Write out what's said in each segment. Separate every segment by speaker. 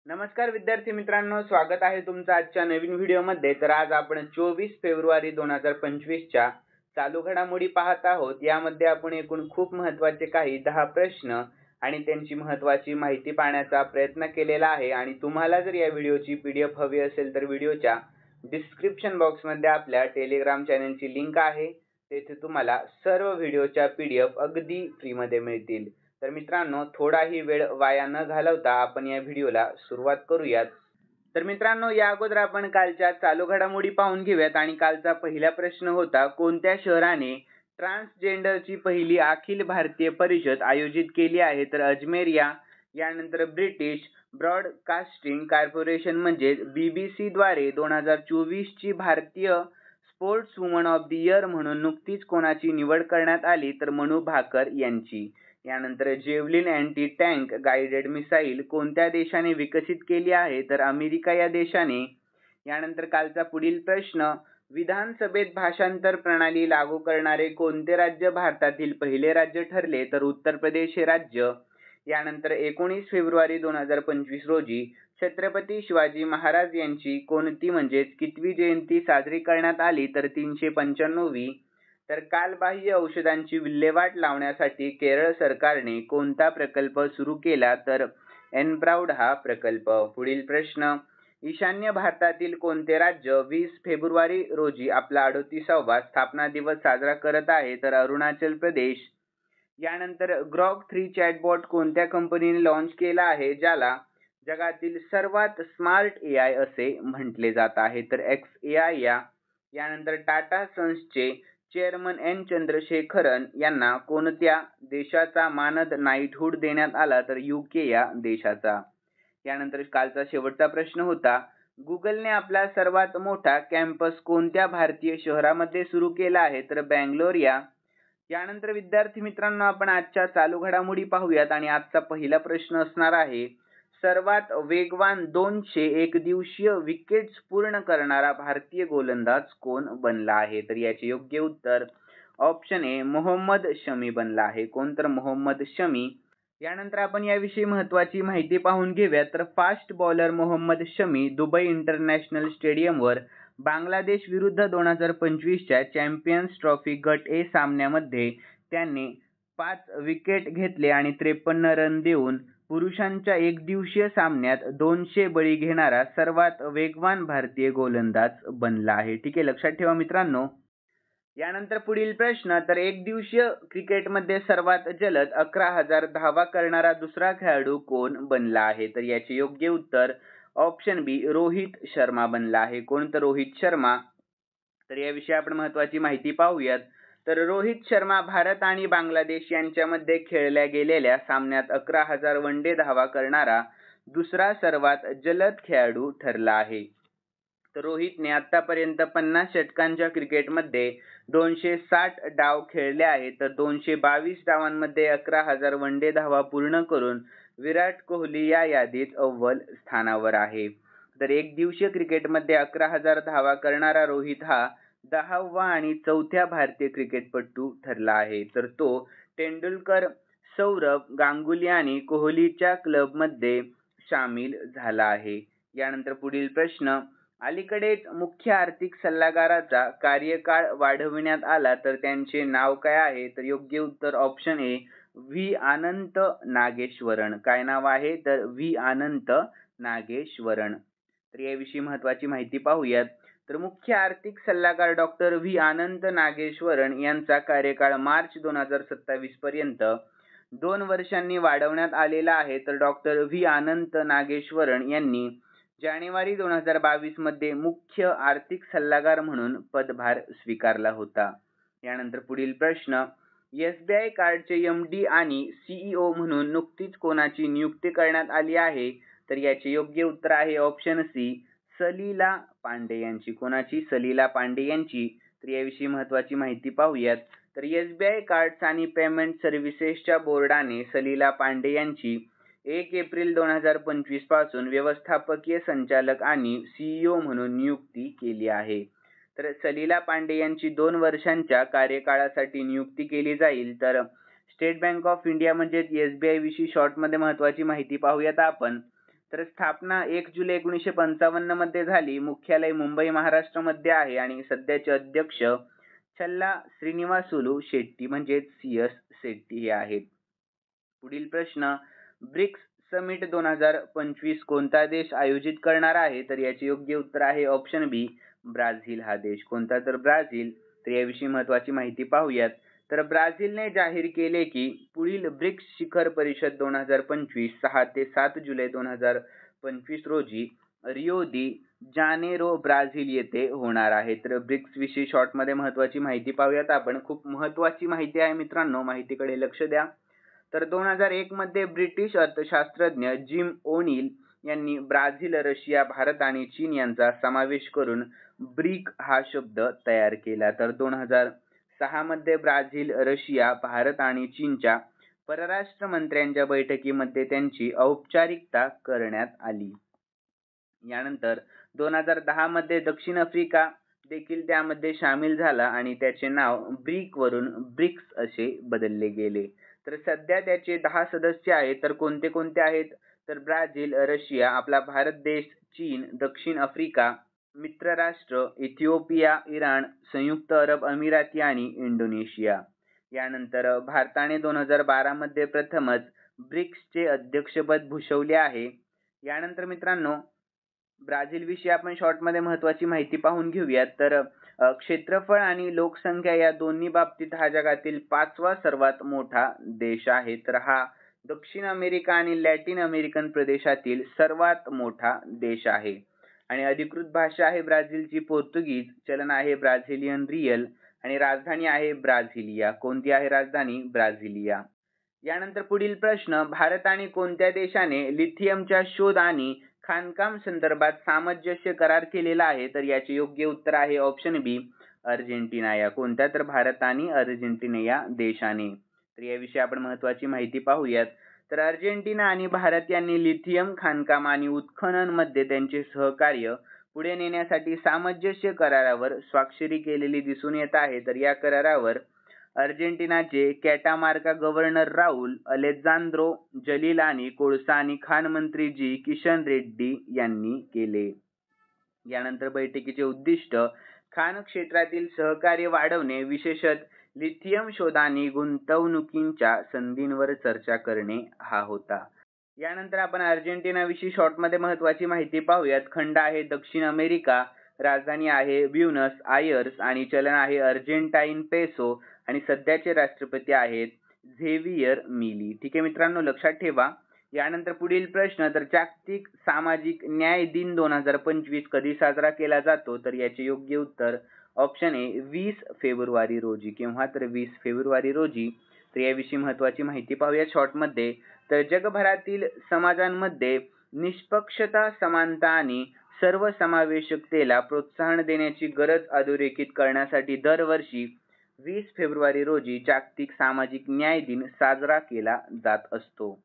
Speaker 1: नमस्कार विद्यार्थी मित्रांनो, स्वागत आहे तुमचं आजच्या नवीन व्हिडिओमध्ये। तर आज आपण 24 फेब्रुवारी 2025 च्या चालू घडामोडी पाहत आहोत। यामध्ये आपण एकूण खूप महत्त्वाचे काही 10 प्रश्न आणि त्यांची महत्त्वाची माहिती पाहण्याचा प्रयत्न केलेला आहे। आणि तुम्हाला जर या व्हिडिओची PDF हवी असेल तर व्हिडिओच्या डिस्क्रिप्शन बॉक्समध्ये आपल्या टेलिग्राम चॅनलची लिंक आहे। तेथे तुम्हाला सर्व व्हिडिओच्या PDF अगदी फ्रीमध्ये मिळतील। तर मित्रांनो, थोडाही वेळ वाया न घालवता आपण या व्हिडिओला सुरुवात करूयात। तर मित्रांनो, या अगोदर आपण कालच्या चालू घडामोडी पाहून घेऊयात। आणि कालचा पहिला प्रश्न होता, कोणत्या शहराने ट्रान्सजेंडरची पहिली अखिल भारतीय परिषद आयोजित केली आहे? तर अजमेर यानंतर ब्रिटिश ब्रॉडकास्टिंग कॉर्पोरेशन म्हणजे BBC द्वारे 2024 ची भारतीय sports woman of the year म्हणून नुकतीच कोणाची निवड करण्यात आली? तर मनू भाकर यांची। यानंतर javelin anti tank guided missile कोणत्या देशाने विकसित केली आहे? तर अमेरिका या देशाने। यानंतर कालचा पुढील प्रश्न, विधानसभेत भाषांतर प्रणाली लागू करणारे कोणते राज्य भारतातील पहिले राज्य ठरले? तर उत्तर प्रदेश हे राज्य। यानंतर 19 फेब्रुवारी 2025 रोजी छत्रपती शिवाजी महाराज यांची कोणती म्हणजेच कितवी जयंती साजरी करण्यात आली? तर 395वी। तर कालबाह्य औषधांची विल्हेवाट लावण्यासाठी केरळ सरकारने कोणता प्रकल्प सुरू केला? तर एनप्राउड हा प्रकल्प। पुढील प्रश्न, ईशान्य भारतातील कोणते राज्य 20 फेब्रुवारी रोजी आपला 38वा स्थापना दिवस साजरा करत आहे? तर अरुणाचल प्रदेश। यानंतर ग्रॉक 3 चॅटबॉट कोणत्या कंपनीने लॉन्च केला आहे, ज्याला जगातील सर्वात स्मार्ट AI असे म्हटले जात आहे? तर XAI यानंतर टाटा सन्सचे चेअरमन N चंद्रशेखरन यांना कोणत्या देशाचा मानद नाईटहुड देण्यात आला? तर UK या देशाचा। यानंतर कालचा शेवटचा प्रश्न होता, गुगलने आपला सर्वात मोठा कॅम्पस कोणत्या भारतीय शहरामध्ये सुरू केला आहे? तर बंगलोर या। यानंतर विद्यार्थी मित्रांनो, आपण आजच्या चालू घडामोडी पाहूयात। आणि आजचा पहिला प्रश्न असणार आहे, सर्वात वेगवान 200 एकदिवसीय विकेट्स पूर्ण करणारा भारतीय गोलंदाज कोण बनला आहे? तर याचे योग्य उत्तर ऑप्शन ए मोहम्मद शमी बनला आहे। कोण? तर मोहम्मद शमी। यानंतर आपण याविषयी महत्त्वाची माहिती पाहून घेऊयात। तर fast bowler Mohammed Shami Dubai international स्टेडियमवर बांगलादेश विरुद्ध 2025 च्या चॅम्पियन्स ट्रॉफी गट ए सामन्यामध्ये त्यांनी 5 विकेट घेतले आणि 53 रन देऊन पुरुषांच्या एकदिवसीय सामन्यात 200 बळी घेणारा सर्वात वेगवान भारतीय गोलंदाज बनला आहे। ठीक आहे, लक्षात ठेवा मित्रांनो। यानंतर पुढील प्रश्न, तर एकदिवसीय क्रिकेटमध्ये सर्वात जलद 11,000 धावा करणारा दुसरा खेळाडू कोण बनला आहे? तर याचे योग्य उत्तर ऑप्शन बी रोहित शर्मा बनला आहे। कोण? तर रोहित शर्मा। तर याविषयी आपण महत्त्वाची माहिती पाहूयात। तर रोहित शर्मा भारत आणि बांगलादेश यांच्यामध्ये खेळल्या गेलेल्या सामन्यात 11,000 वनडे धावा करणारा दुसरा सर्वात जलद खेळाडू ठरला आहे। तर रोहितने आतापर्यंत 50 षटकांच्या क्रिकेटमध्ये 260 डाव खेळले आहेत। तर 222 डावांमध्ये 11,000 वनडे धावा पूर्ण करून विराट कोहली या यादीत अव्वल स्थानावर आहे। तर एकदिवसीय क्रिकेटमध्ये 11,000 धावा करणारा रोहित हा 10वा आणि 4थ्या भारतीय क्रिकेटपटू ठरला आहे। तर तो तेंडुलकर, सौरभ गांगुली आणि कोहलीच्या क्लबमध्ये सामील झाला आहे। यानंतर पुढील प्रश्न, अलीकडेच मुख्य आर्थिक सल्लागाराचा कार्यकाळ वाढविण्यात आला, तर त्यांचे नाव काय आहे? तर योग्य उत्तर ऑप्शन ए व्ही अनंत नागेश्वरन। काय नाव आहे? तर व्ही अनंत नागेश्वरन। तर याविषयी महत्त्वाची माहिती पाहूयात। तर मुख्य आर्थिक सल्लागार डॉक्टर व्ही अनंत नागेश्वरन यांचा कार्यकाळ मार्च 2027 पर्यंत 2 वर्षांनी वाढवण्यात आलेला आहे। तर डॉक्टर व्ही अनंत नागेश्वरन यांनी जानेवारी 2022 मध्ये मुख्य आर्थिक सल्लागार म्हणून पदभार स्वीकारला होता। यानंतर पुढील प्रश्न, SBI कार्डचे MD आणि CEO म्हणून नुकतीच कोणाची नियुक्ती करण्यात आली आहे? तर याचे योग्य उत्तर आहे ऑप्शन सी सलीला पांडे यांची। कोणाची? सलीला पांडे यांची। तर याविषयी महत्त्वाची माहिती पाहूयात। तर SBI कार्ड्स आणि पेमेंट सर्व्हिसेसच्या बोर्डाने सलीला पांडे यांची 1 एप्रिल 2025 पासून व्यवस्थापकीय संचालक आणि CEO म्हणून नियुक्ती केली आहे। तर सलीला पांडे यांची 2 वर्षांच्या कार्यकाळासाठी नियुक्ती केली जाईल। तर स्टेट बँक ऑफ इंडिया म्हणजे SBI विषयी शॉर्टमध्ये महत्त्वाची माहिती पाहूयात आपण। तर स्थापना 1 जुलै 1955 मध्ये झाली. मुख्यालय मुंबई महाराष्ट्रामध्ये आहे आणि सध्याचे अध्यक्ष छल्ला श्रीनिवासुलू शेट्टी म्हणजेच CS शेट्टी हे आहेत. पुढील प्रश्न, ब्रिक्स समिट 2025 कोणता देश आयोजित करणार आहे? तर याचे योग्य उत्तर आहे ऑप्शन बी, ब्राझील हा देश. कोणता? तर ब्राझील. तर याविषयी महत्त्वाची माहिती पाहूयात. तर ब्राझीलने जाहीर केले की पुढील ब्रिक्स शिखर परिषद 2025 6 ते 7 जुलै 2025 रोजी रिओ दी जानेरो ब्राझील येथे होणार आहे. तर ब्रिक्स विषयी शॉर्टमध्ये महत्त्वाची माहिती पाहूयात आपण. खूप महत्त्वाची माहिती आहे मित्रांनो, माहितीकडे लक्ष द्या. तर 2001 मध्ये ब्रिटिश अर्थशास्त्रज्ञ जिम ओनील यांनी ब्राझील, रशिया, भारत आणि चीन यांचा समावेश करून ब्रिक हा शब्द तयार केला. तर 2006 मध्ये ब्राझील, रशिया, भारत आणि चीनच्या परराष्ट्र मंत्र्यांच्या बैठकीमध्ये त्यांची औपचारिकता करण्यात आली. यानंतर 2010 मध्ये दक्षिण आफ्रिका देखील त्यामध्ये सामील झाला आणि त्याचे नाव ब्रिक वरून ब्रिक्स असे बदलले गेले. तर सध्या त्याचे 10 सदस्य आहेत. तर कोणते कोणते आहेत? तर ब्राझील, रशिया, आपला भारत देश, चीन, दक्षिण आफ्रिका, मित्र राष्ट्र इथिओपिया, इराण, संयुक्त अरब अमिराती आणि इंडोनेशिया. यानंतर भारताने 2012 मध्ये प्रथमच ब्रिक्सचे अध्यक्षपद भूषवले आहे. यानंतर मित्रांनो, ब्राझील विषयी आपण शॉर्टमध्ये महत्त्वाची माहिती पाहून घेऊयात. तर क्षेत्रफळ आणि लोकसंख्या या दोन्ही बाबतीत हा जगातील 5वा सर्वात मोठा देश आहे. तर हा दक्षिण अमेरिका आणि लॅटिन अमेरिकन प्रदेशातील सर्वात मोठा देश आहे. आणि अधिकृत भाषा आहे ब्राझीलची पोर्तुगीज, चलन आहे ब्राझिलियन रियल आणि राजधानी आहे ब्राझिलिया. कोणती आहे राजधानी? ब्राझिलिया. यानंतर पुढील प्रश्न, भारत आणि कोणत्या देशाने लिथियमच्या शोध आणि खाणकाम संदर्भात सामंजस्य करार केलेला आहे? तर याचे योग्य उत्तर आहे ऑप्शन बी, अर्जेंटिना या. कोणत्या? तर भारत आणि अर्जेंटिना या देशाने. तर याविषयी आपण महत्त्वाची माहिती पाहूयात. तर अर्जेंटिना आणि भारत यांनी लिथियम खाणकाम आणि उत्खनन मध्ये त्यांचे सहकार्य पुढे नेण्यासाठी सामंजस्य करारावर स्वाक्षरी केलेली दिसून येत आहे. तर या करारावर अर्जेंटिनाचे कॅटामार्का गव्हर्नर राउल अलेजांद्रो जलील आणि कोळसा आणि खाण मंत्री जी किशन रेड्डी यांनी केले. यानंतर बैठकीचे उद्दिष्ट खाण क्षेत्रातील सहकार्य वाढवणे, विशेषतः लिथियम शोध आणि गुंतवणुकींच्या संधींवर चर्चा करणे हा होता. यानंतर आपण अर्जेंटिना विषयी शॉर्टमध्ये महत्त्वाची माहिती पाहूयात. खंड आहे दक्षिण अमेरिका, राजधानी आहे ब्युनस आयर्स आणि चलन आहे अर्जेंटाईन पेसो आणि सध्याचे राष्ट्रपती आहेत झेवियर मिली. ठीक आहे मित्रांनो, लक्षात ठेवा. यानंतर पुढील प्रश्न, तर जागतिक सामाजिक न्याय दिन 2025 कधी साजरा केला जातो? तर याचे योग्य उत्तर ऑप्शन ए, 20 फेब्रुवारी रोजी. केव्हा? तर 20 फेब्रुवारी रोजी. तर याविषयी महत्त्वाची माहिती पाहूया शॉर्टमध्ये. तर जगभरातील समाजांमध्ये निष्पक्षता, समानता आणि सर्वसमावेशकतेला प्रोत्साहन देण्याची गरज अधोरेखित करण्यासाठी दरवर्षी 20 फेब्रुवारी रोजी जागतिक सामाजिक न्याय दिन साजरा केला जात असतो.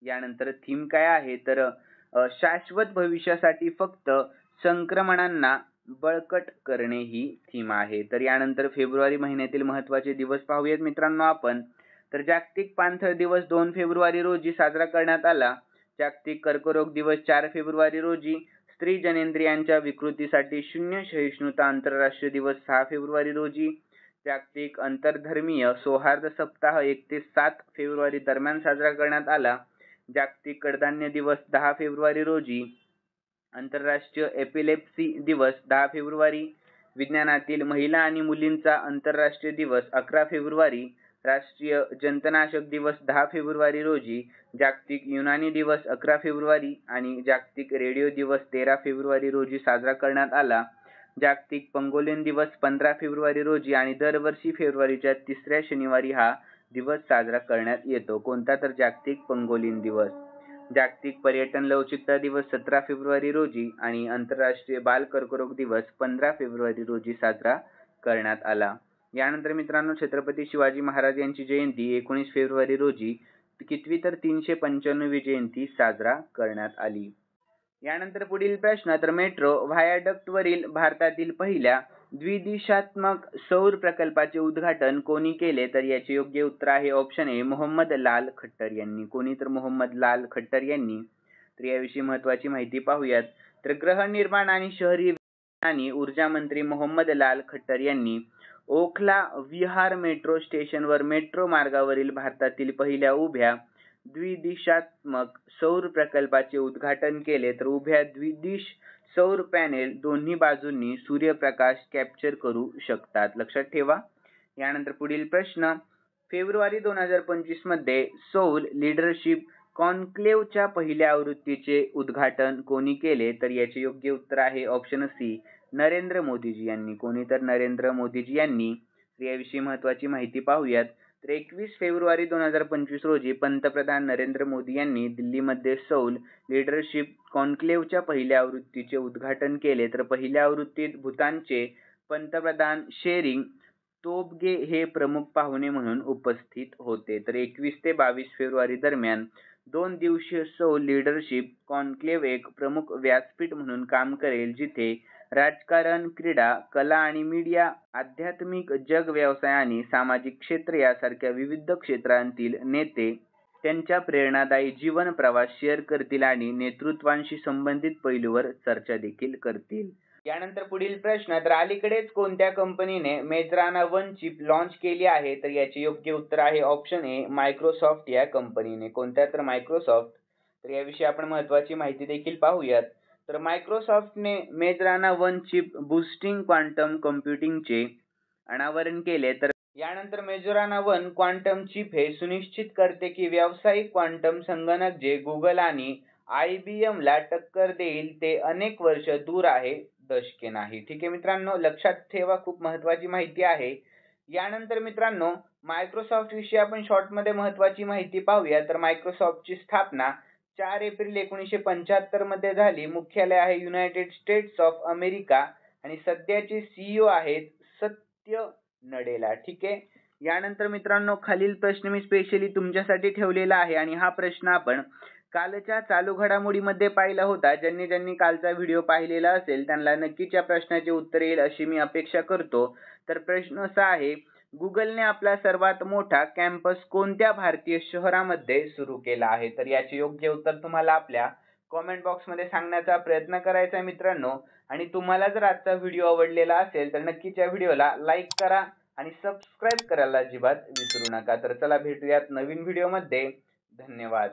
Speaker 1: यानंतर थीम काय आहे? तर शाश्वत भविष्यासाठी फक्त संक्रमणांना बळकट करणे ही थीम आहे. तर यानंतर फेब्रुवारी महिन्यातील महत्त्वाचे दिवस पाहूयात मित्रांनो आपण. तर जागतिक पाणथळ दिवस 2 फेब्रुवारी रोजी साजरा करण्यात आला. जागतिक कर्करोग दिवस 4 फेब्रुवारी रोजी. स्त्री जनेंद्रियांच्या विकृतीसाठी शून्य सहिष्णुता आंतरराष्ट्रीय दिवस 6 फेब्रुवारी रोजी. जागतिक आंतरधर्मीय सौहार्द सप्ताह 1 ते 7 फेब्रुवारी दरम्यान साजरा करण्यात आला. जागतिक कडधान्य दिवस 10 फेब्रुवारी रोजी. आंतरराष्ट्रीय एपिलेप्सी दिवस 10 फेब्रुवारी. विज्ञानातील महिला आणि मुलींचा आंतरराष्ट्रीय दिवस 11 फेब्रुवारी. राष्ट्रीय जंतनाशक दिवस 10 फेब्रुवारी रोजी. जागतिक युनानी दिवस 11 फेब्रुवारी आणि जागतिक रेडिओ दिवस 13 फेब्रुवारी रोजी साजरा करण्यात आला. जागतिक पंगोलिन दिवस 15 फेब्रुवारी रोजी आणि दरवर्षी फेब्रुवारीच्या 3ऱ्या शनिवारी हा दिवस साजरा करण्यात येतो. कोणता? तर जागतिक पंगोलिन दिवस. जागतिक पर्यटन लवचिकता दिवस 17 फेब्रुवारी रोजी आणि आंतरराष्ट्रीय बाल कर्करोग दिवस 15 फेब्रुवारी रोजी साजरा करण्यात आला. यानंतर मित्रांनो, छत्रपती शिवाजी महाराज यांची जयंती 19 फेब्रुवारी रोजी कितवी? तर 395वी जयंती साजरा करण्यात आली. यानंतर पुढील प्रश्न, तर मेट्रो व्हायाडक्ट वरील भारतातील पहिल्या द्विदिशात्मक सौर प्रकल्पाचे उद्घाटन कोणी केले? तर याचे योग्य उत्तर आहे ऑप्शन ए, मोहम्मद लाल खट्टर यांनी. कोणी? तर मोहम्मद लाल खट्टर यांनी. तर याविषयी महत्त्वाची माहिती पाहूयात. तर गृहनिर्माण आणि शहरी आणि ऊर्जा मंत्री मोहम्मद लाल खट्टर यांनी ओखला विहार मेट्रो स्टेशनवर मेट्रो मार्गावरील भारतातील पहिल्या उभ्या द्विदिशात्मक सौर प्रकल्पाचे उद्घाटन केले. तर उभ्या द्विदिश सौर पॅनेल दोन्ही बाजूंनी सूर्यप्रकाश कॅप्चर करू शकतात, लक्षात ठेवा. यानंतर पुढील प्रश्न, फेब्रुवारी 2025 मध्ये सौल लीडरशिप कॉन्क्लेव्हच्या पहिल्या आवृत्तीचे उद्घाटन कोणी केले? तर याचे योग्य उत्तर आहे ऑप्शन सी, नरेंद्र मोदीजी यांनी. कोणी? तर नरेंद्र मोदीजी यांनी. याविषयी महत्त्वाची माहिती पाहूयात. तर 21 फेब्रुवारी 2025 रोजी पंतप्रधान नरेंद्र मोदी यांनी दिल्लीमध्ये सौल लीडरशिप कॉन्क्लेव्हच्या पहिल्या आवृत्तीचे उद्घाटन केले. तर पहिल्या आवृत्तीत भूतानचे पंतप्रधान शेरिंग तोबगे हे प्रमुख पाहुणे म्हणून उपस्थित होते. तर 21 ते 22 फेब्रुवारी दरम्यान 2 दिवसीय सौल लीडरशिप कॉन्क्लेव्ह एक प्रमुख व्यासपीठ म्हणून काम करेल, जिथे राजकारण, क्रीडा, कला आणि मीडिया, आध्यात्मिक जग, व्यवसाय आणि सामाजिक क्षेत्र यासारख्या विविध क्षेत्रांतील नेते त्यांच्या प्रेरणादायी जीवन प्रवास शेअर करतील आणि नेतृत्वांशी संबंधित पैलूवर चर्चा देखील करतील. यानंतर पुढील प्रश्न, तर अलीकडेच कोणत्या कंपनीने मेजराना 1 चिप लॉन्च केली आहे? तर याचे योग्य उत्तर आहे ऑप्शन ए, मायक्रोसॉफ्ट या कंपनीने. कोणत्या? तर मायक्रोसॉफ्ट. तर याविषयी आपण महत्त्वाची माहिती देखील पाहूयात. तर मायक्रोसॉफ्टने मेजराना 1 चिप बूस्टिंग क्वांटम कम्प्युटिंगचे अनावरण केले. तर यानंतर मेजराना 1 क्वांटम चिप हे सुनिश्चित करते की व्यावसायिक क्वांटम संगणक जे गुगल आणि IBM ला टक्कर देईल ते अनेक वर्ष दूर आहे, दशके नाही. ठीक आहे मित्रांनो, लक्षात ठेवा, खूप महत्त्वाची माहिती आहे. यानंतर मित्रांनो, मायक्रोसॉफ्ट विषयी आपण शॉर्ट मध्ये महत्त्वाची माहिती पाहूया. तर मायक्रोसॉफ्टची स्थापना 4 एप्रिल 1975 मध्ये झाली. मुख्यालय आहे युनायटेड स्टेट्स ऑफ अमेरिका आणि सध्याचे CEO आहेत सत्य नडेला. ठीक आहे. यानंतर मित्रांनो, खालील प्रश्न मी स्पेशली तुमच्यासाठी ठेवलेला आहे आणि हा प्रश्न आपण कालच्या चालू घडामोडीमध्ये पाहिला होता. ज्यांनी कालचा व्हिडिओ पाहिलेला असेल त्यांना नक्कीच या प्रश्नाचे उत्तर येईल अशी मी अपेक्षा करतो. तर प्रश्न असा आहे, गुगलने आपला सर्वात मोठा कॅम्पस कोणत्या भारतीय शहरामध्ये सुरू केला आहे? तर याचे योग्य उत्तर तुम्हाला आपल्या कॉमेंट बॉक्समध्ये सांगण्याचा प्रयत्न करायचा आहे मित्रांनो. आणि तुम्हाला जर आजचा व्हिडिओ आवडलेला असेल तर नक्कीच या व्हिडिओला लाईक करा आणि सबस्क्राईब करायला अजिबात विसरू नका. तर चला भेटूयात नवीन व्हिडिओमध्ये. धन्यवाद.